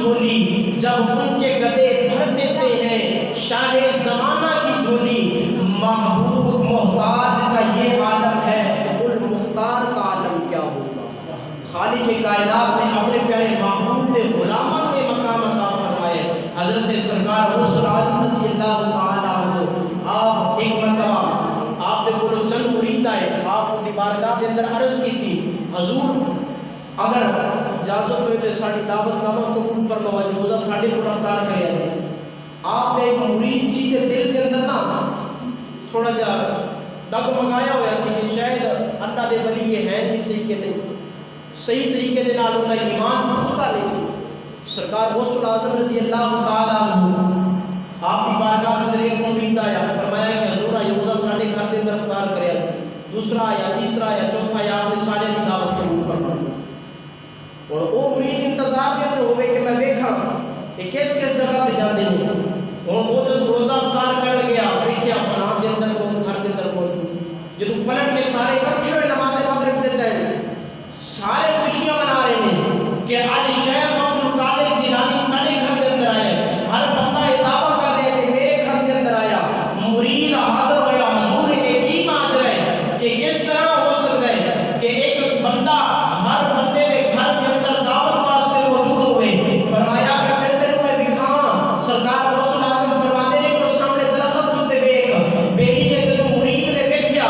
جھولی جب ان کے گدے بھر دیتے ہیں شاہ زمانہ کی جھولی. محبوب محتاج کا یہ عالم ہے تو المختار کا عالم کیا ہوگا. خالق کائنات نے اپنے پیارے محبوب کے غلاموں میں مقام عطا فرمائے. حضرت سرکار غوث اعظم رضی اللہ تعالیٰ عنہ آپ ایک مرتبہ آپ دے کولو چند مرید آئے. آپ دی بارگاہ دے اندر عرض کی تھی حضور اگر اجازت ہوئے تو ساڑی دعوت نامہ قبول فرماوا روزہ ساڑے کو رفتار کرے آئے. آپ نے ایک مرید سی کے دل کے اندر نا تھوڑا جا ڈگ مگایا ہوا سی کہ شاید اللہ دے ولی یہ ہے نہیں صحیح کہ نہیں صحیح طریقے دے نال ان کا ایمان پختہ نہیں سی. سرکار غوث اعظم رضی اللہ تعالیٰ عنہ آپ کی بارگاہ کے اندر ایک مرید آیا فرمایا کہ حضور یہ روزہ ساڑے گھر دے اندر رفتار کرے آئے. دوسرا آیا تیسرا آیا چوتھا آیا آپ نے ساڑے کی دعوت قبول فرمائی. اور وہ مرید انتظار کرتے ہوئے کہ میں دیکھا کہ کس کس جگہ پہ جاتے ہیں. اور وہ جب روزہ افطار کر گیا دیکھیا فلاں دن تک وہ گھر دن تک موجود جب پلٹ کے سارے اکٹھے ہوئے نماز مغرب دے ٹائم سارے خوشیاں منا رہے ہیں کہ آج شیخ عبد القادر جیلانی سارے گھر کے اندر آئے. ہر بندہ یہ دعویٰ کر رہے کہ میرے گھر کے اندر آیا. مرید حاضر ہوا حضور ایک ہی مانج رہے کہ کس طرح ہو سکتا ہے کہ ایک بندہ ہر بندے کے گھر کے اندر دعوت واسطے موجود ہوئے. فرمایا کہ پھر تینوں میں دکھاواں. سرکار غوث اعظم فرماتے ہیں کہ سامنے درخت تے ویکھ بیلی نے جدوں مرید نے دیکھیا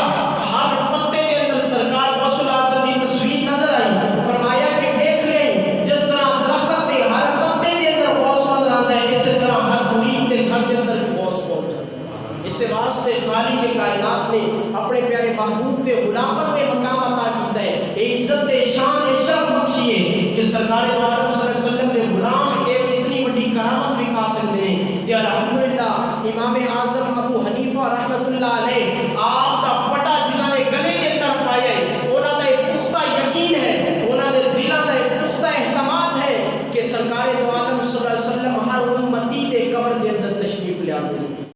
ہر پتے کے اندر سرکار غوث اعظم کی تصویر نظر آئی. فرمایا کہ دیکھ لیں جس طرح درخت کے ہر پتے کے اندر غوث نظر آتا ہے اسی طرح ہر مرید کے گھر کے اندر بھی غوث موجود ہے. اس واسطے خالق کائنات نے اپنے پیارے محبوب کے غلاموں میں مقام عطا کیتا ہے. اے عزت شان شرف بخشی ہے کہ سرکار دو عالم صلی اللہ علیہ وسلم کے غلام ایک اتنی بڑی کرامت بھی کھا سکتے ہیں. کہ الحمدللہ امام اعظم